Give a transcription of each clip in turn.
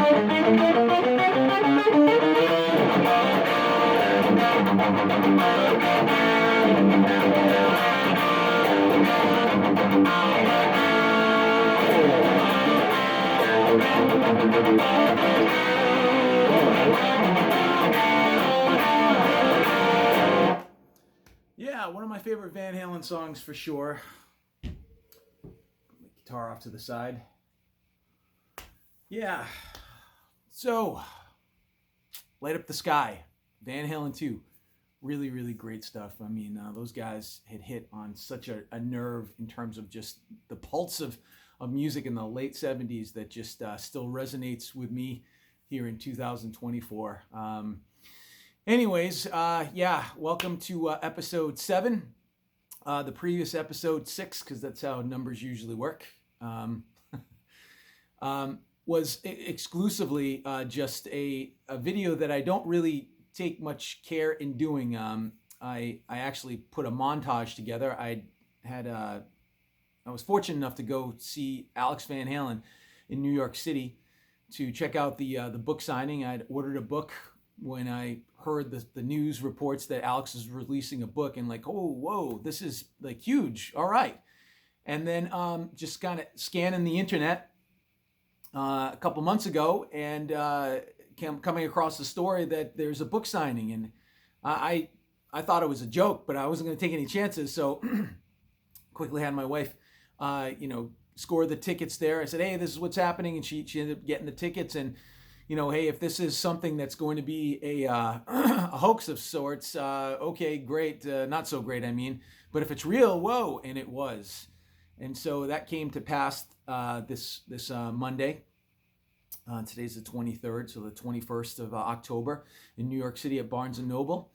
Yeah, one of my favorite Van Halen songs for sure. Put my guitar off to the side. Yeah. So, Light Up the Sky, Van Halen 2. Really, really great stuff. I mean, those guys had hit on such a nerve in terms of just the pulse of music in the late 70s that just still resonates with me here in 2024. Anyways, yeah, welcome to episode 7. The previous episode 6, because that's how numbers usually work, was exclusively just a video that I don't really take much care in doing. I actually put a montage together. I was fortunate enough to go see Alex Van Halen in New York City to check out the book signing. I'd ordered a book when I heard the news reports that Alex is releasing a book, and like, oh, whoa, this is like huge. All right. And then just kind of scanning the internet a couple months ago and coming across the story that there's a book signing. And I thought it was a joke, but I wasn't going to take any chances. So quickly had my wife, score the tickets there. I said, hey, this is what's happening. And she ended up getting the tickets. And hey, if this is something that's going to be a a hoax of sorts, okay, great. Not so great, I mean. But if it's real, whoa, and it was. And so that came to pass this Monday. Today's the 23rd, so the 21st of October in New York City at Barnes & Noble.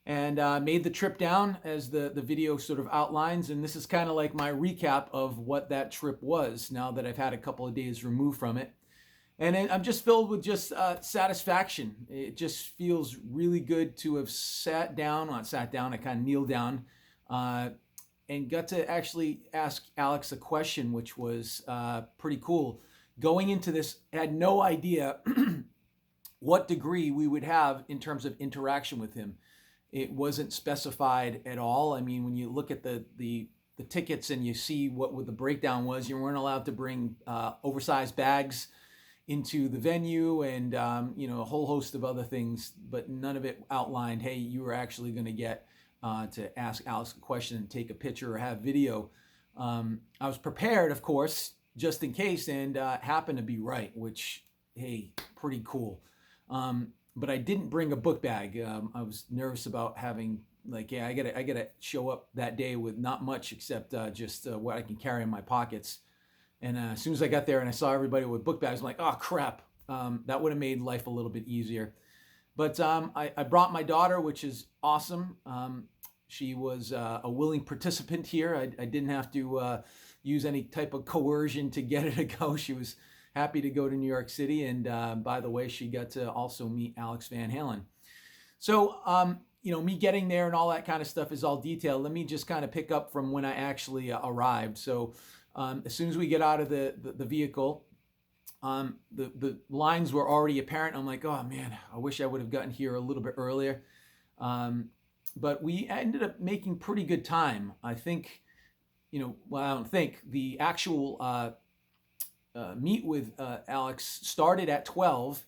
And made the trip down as the video sort of outlines. And this is kind of like my recap of what that trip was now that I've had a couple of days removed from it. And I'm just filled with just satisfaction. It just feels really good to have I kind of kneeled down and got to actually ask Alex a question, which was pretty cool. Going into this, I had no idea what degree we would have in terms of interaction with him. It wasn't specified at all. I mean, when you look at the tickets and you see what the breakdown was, you weren't allowed to bring oversized bags into the venue and a whole host of other things, but none of it outlined, hey, you were actually going to get to ask Alex a question and take a picture or have video. I was prepared, of course, just in case, and happened to be right, which, hey, pretty cool. But I didn't bring a book bag. I was nervous about having, I gotta show up that day with not much except just what I can carry in my pockets. And as soon as I got there and I saw everybody with book bags, I'm like, oh, crap. That would have made life a little bit easier. But I brought my daughter, which is awesome. She was a willing participant here. I didn't have to use any type of coercion to get her to go. She was happy to go to New York City. And by the way, she got to also meet Alex Van Halen. So, me getting there and all that kind of stuff is all detailed. Let me just kind of pick up from when I actually arrived. So as soon as we get out of the vehicle, the lines were already apparent. I'm like, oh man, I wish I would have gotten here a little bit earlier. But we ended up making pretty good time. I think, I don't think the actual meet with Alex started at 12,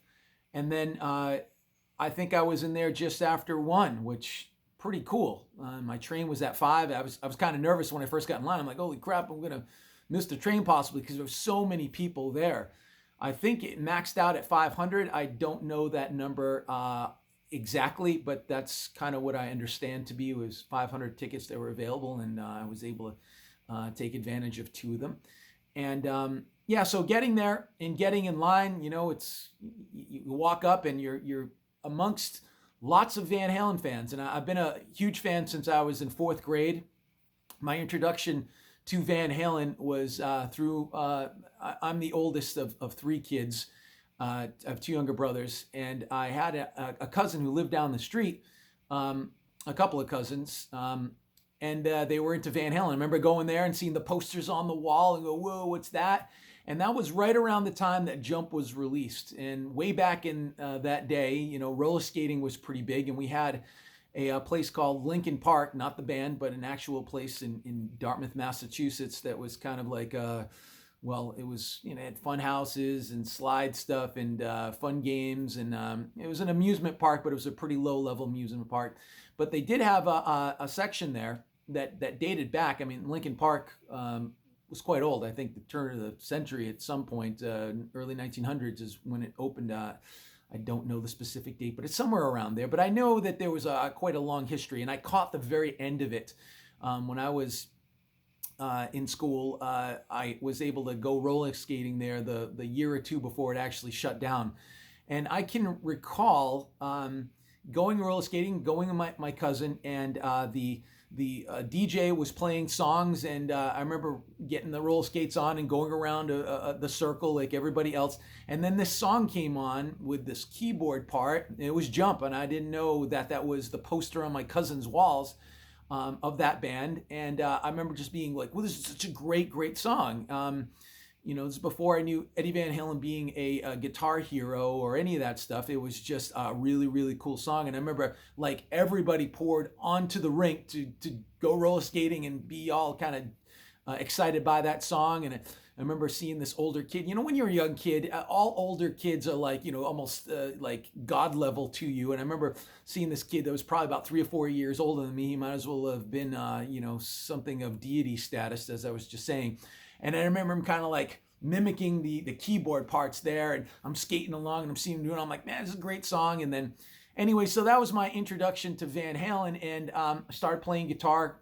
and then I think I was in there just after 1, which pretty cool. My train was at 5. I was kind of nervous when I first got in line. I'm like, holy crap, I'm gonna miss the train possibly because there were so many people there. I think it maxed out at 500. I don't know that number exactly, but that's kind of what I understand to be. It was 500 tickets that were available, and I was able to take advantage of 2 of them. And so getting there and getting in line, it's you walk up and you're amongst lots of Van Halen fans, and I've been a huge fan since I was in 4th grade. My introduction to Van Halen was through, I'm the oldest of 3 kids. I have 2 younger brothers, and I had a cousin who lived down the street, a couple of cousins, and they were into Van Halen. I remember going there and seeing the posters on the wall and go, whoa, what's that? And that was right around the time that Jump was released. And way back in that day, roller skating was pretty big, and we had a place called Lincoln Park, not the band, but an actual place in Dartmouth, Massachusetts, that was kind of like well, it was, it had fun houses and slide stuff and fun games. And it was an amusement park, but it was a pretty low level amusement park. But they did have a section there that dated back. I mean, Lincoln Park was quite old. I think the turn of the century at some point, early 1900s is when it opened. I don't know the specific date, but it's somewhere around there. But I know that there was quite a long history, and I caught the very end of it when I was in school. I was able to go roller skating there the year or two before it actually shut down. And I can recall going roller skating, going with my cousin, and the DJ was playing songs, and I remember getting the roller skates on and going around the circle like everybody else. And then this song came on with this keyboard part. It was Jump, and I didn't know that was the poster on my cousin's walls of that band. And I remember just being like, well, this is such a great song. This is before I knew Eddie Van Halen being a guitar hero or any of that stuff. It was just a really cool song. And I remember like everybody poured onto the rink to go roller skating and be all kind of excited by that song. And I remember seeing this older kid. When you're a young kid, all older kids are like, almost like God level to you. And I remember seeing this kid that was probably about 3 or 4 years older than me. He might as well have been, something of deity status, as I was just saying. And I remember him kind of like mimicking the keyboard parts there, and I'm skating along and I'm seeing him doing it. I'm like, man, this is a great song. And then anyway, so that was my introduction to Van Halen, and I started playing guitar,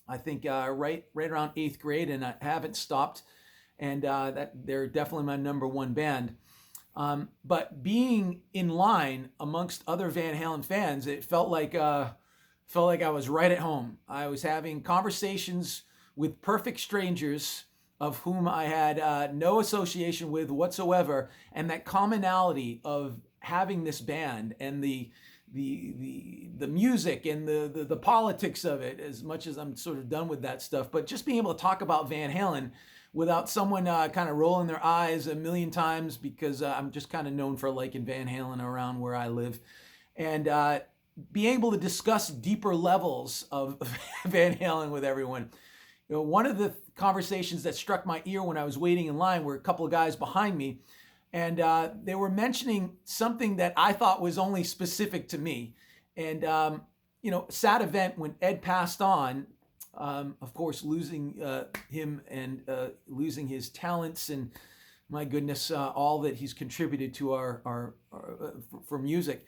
I think right around 8th grade, and I haven't stopped. And that they're definitely my number one band. But being in line amongst other Van Halen fans, it felt like I was right at home. I was having conversations with perfect strangers of whom I had no association with whatsoever, and that commonality of having this band and the music and the politics of it, as much as I'm sort of done with that stuff, but just being able to talk about Van Halen without someone kind of rolling their eyes a million times, because I'm just kind of known for liking Van Halen around where I live, and being able to discuss deeper levels of Van Halen with everyone. One of the conversations that struck my ear when I was waiting in line were a couple of guys behind me, and they were mentioning something that I thought was only specific to me. And, sad event when Ed passed on, of course, losing him and losing his talents and, my goodness, all that he's contributed to our for music.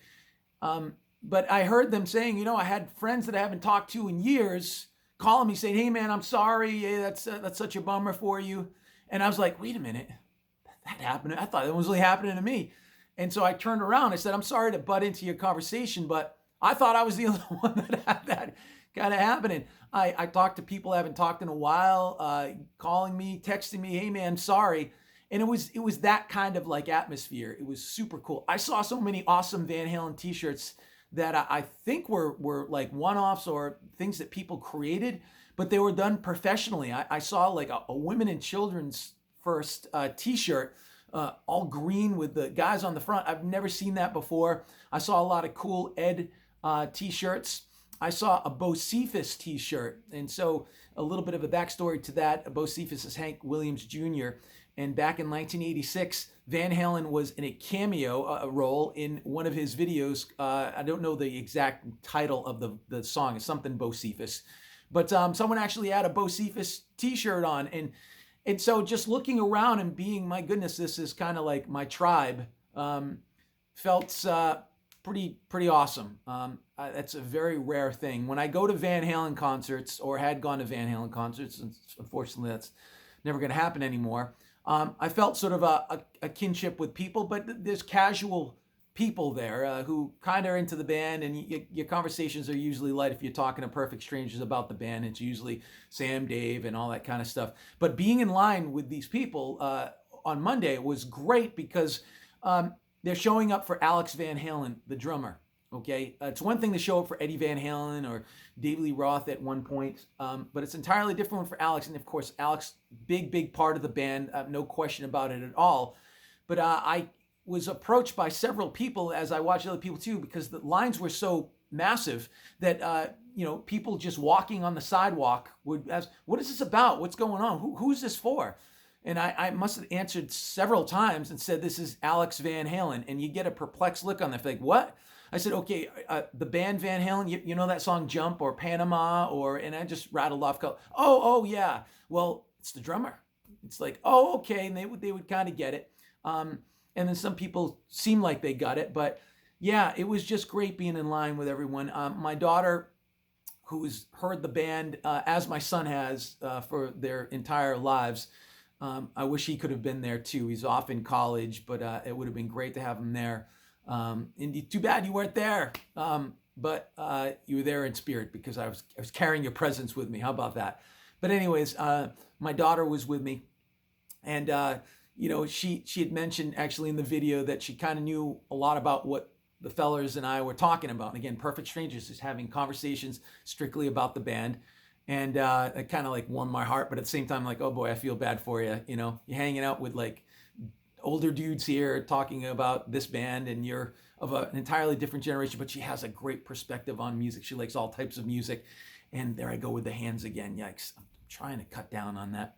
But I heard them saying, I had friends that I haven't talked to in years calling me saying, hey man, I'm sorry, that's such a bummer for you. And I was like, wait a minute, that happened. I thought it was only happening to me. And so I turned around, I said, I'm sorry to butt into your conversation, but I thought I was the only one that had that kind of happening. I talked to people I haven't talked in a while, calling me, texting me, hey man, sorry. And it was that kind of like atmosphere. It was super cool. I saw so many awesome Van Halen t-shirts that I think were like one-offs or things that people created, but they were done professionally. I saw like a women and children's first t-shirt, all green with the guys on the front. I've never seen that before. I saw a lot of cool Ed t-shirts. I saw a Bocephus t-shirt. And so a little bit of a backstory to that. Bocephus is Hank Williams Jr. And back in 1986, Van Halen was in a cameo role in one of his videos. I don't know the exact title of the song. It's something Bocephus. But someone actually had a Bocephus t-shirt on. And so just looking around and being, my goodness, this is kind of like my tribe, felt pretty awesome. That's a very rare thing. When I go to Van Halen concerts, or had gone to Van Halen concerts, and unfortunately that's never going to happen anymore, I felt sort of a kinship with people, but there's casual people there who kind of are into the band, and your conversations are usually light. If you're talking to perfect strangers about the band, it's usually Sam, Dave, and all that kind of stuff. But being in line with these people on Monday was great, because they're showing up for Alex Van Halen, the drummer. Okay, it's one thing to show up for Eddie Van Halen or David Lee Roth at one point, but it's entirely different one for Alex. And of course, Alex, big part of the band, no question about it at all. But I was approached by several people as I watched other people too, because the lines were so massive that people just walking on the sidewalk would ask, "What is this about? What's going on? Who's this for?" And I must have answered several times and said, "This is Alex Van Halen." And you get a perplexed look on their face, like, "What?" I said, "Okay, the band Van Halen, you know that song Jump or Panama and I just rattled off, oh yeah, well, it's the drummer." It's like, "Oh, okay," and they would kind of get it. And then some people seem like they got it, but yeah, it was just great being in line with everyone. My daughter, who's heard the band as my son has for their entire lives, I wish he could have been there too. He's off in college, but it would have been great to have him there. And too bad you weren't there, but you were there in spirit because I was carrying your presence with me. How about that? But anyways, my daughter was with me, and she had mentioned actually in the video that she kind of knew a lot about what the fellers and I were talking about. And again, perfect strangers, just having conversations strictly about the band. And it kind of like warmed my heart, but at the same time, like, oh boy, I feel bad for you. You're hanging out with like older dudes here talking about this band, and you're of an entirely different generation, but she has a great perspective on music. She likes all types of music. And there I go with the hands again. Yikes. I'm trying to cut down on that.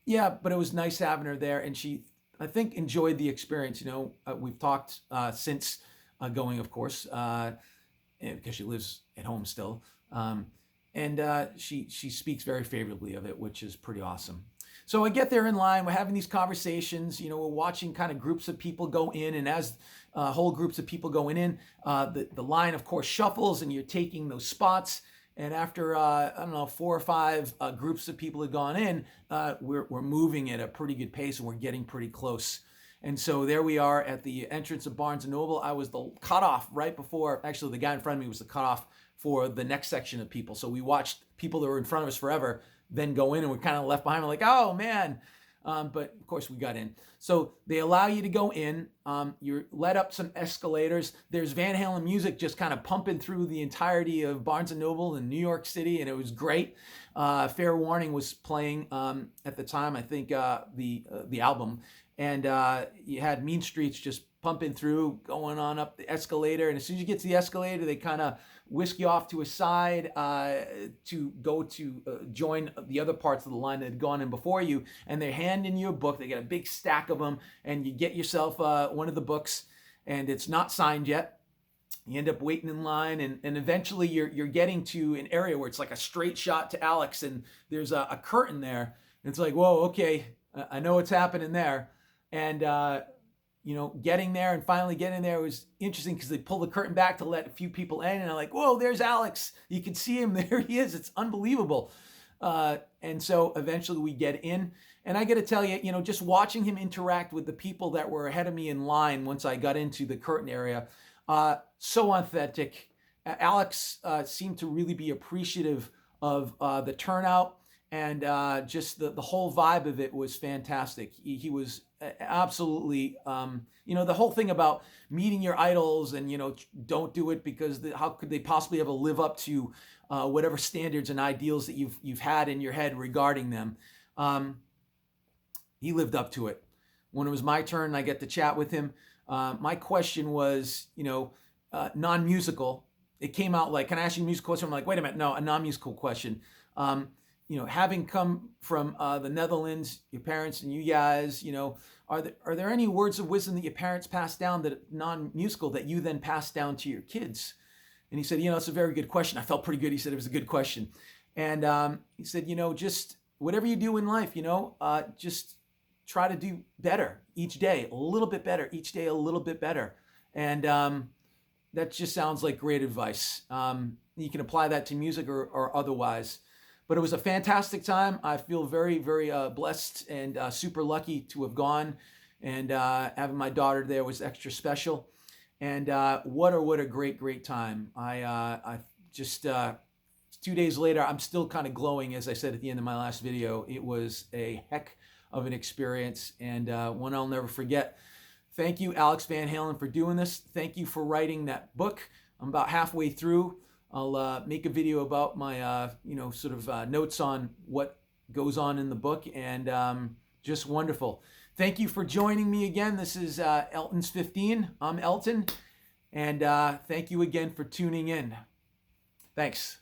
Yeah, but it was nice having her there, and she, I think, enjoyed the experience. We've talked since going, of course, because she lives at home still. And she speaks very favorably of it, which is pretty awesome. So I get there in line, we're having these conversations, we're watching kind of groups of people go in, and as whole groups of people going in, the line, of course, shuffles, and you're taking those spots. And after, 4 or 5 groups of people have gone in, we're moving at a pretty good pace, and we're getting pretty close. And so there we are at the entrance of Barnes & Noble. I was the cutoff right before, actually the guy in front of me was the cutoff for the next section of people. So we watched people that were in front of us forever then go in, and we're kind of left behind. We're like, oh man. But of course we got in. So they allow you to go in. You're led up some escalators. There's Van Halen music just kind of pumping through the entirety of Barnes & Noble in New York City, and it was great. Fair Warning was playing at the time, I think, the album. And you had Mean Streets just pumping through, going on up the escalator. And as soon as you get to the escalator, they kind of whisk you off to a side to go to join the other parts of the line that had gone in before you. And they're handing you a book. They got a big stack of them. And you get yourself one of the books, and it's not signed yet. You end up waiting in line, and eventually you're getting to an area where it's like a straight shot to Alex, and there's a curtain there. And it's like, whoa, okay, I know what's happening there. And getting there and finally getting there was interesting because they pull the curtain back to let a few people in, and I'm like, whoa, there's Alex. You can see him. There he is. It's unbelievable. And so eventually we get in, and I got to tell you, just watching him interact with the people that were ahead of me in line once I got into the curtain area, so authentic. Alex seemed to really be appreciative of the turnout, and just the whole vibe of it was fantastic. He was absolutely, the whole thing about meeting your idols and, don't do it because how could they possibly ever live up to whatever standards and ideals that you've had in your head regarding them. He lived up to it. When it was my turn, I get to chat with him. My question was, non-musical. It came out like, can I ask you a musical question? I'm like, wait a minute, no, a non-musical question. Having come from the Netherlands, your parents and you guys, are there any words of wisdom that your parents passed down that non-musical that you then passed down to your kids? And he said, it's a very good question. I felt pretty good. He said it was a good question. And he said, just whatever you do in life, just try to do better each day, a little bit better, each day a little bit better. And that just sounds like great advice. You can apply that to music or otherwise. But it was a fantastic time. I feel very, very blessed and super lucky to have gone. And having my daughter there was extra special. And what a great, great time. I just, 2 days later, I'm still kind of glowing, as I said at the end of my last video. It was a heck of an experience, and one I'll never forget. Thank you, Alex Van Halen, for doing this. Thank you for writing that book. I'm about halfway through. I'll make a video about my, sort of notes on what goes on in the book, and just wonderful. Thank you for joining me again. This is Elton's 15. I'm Elton, and thank you again for tuning in. Thanks.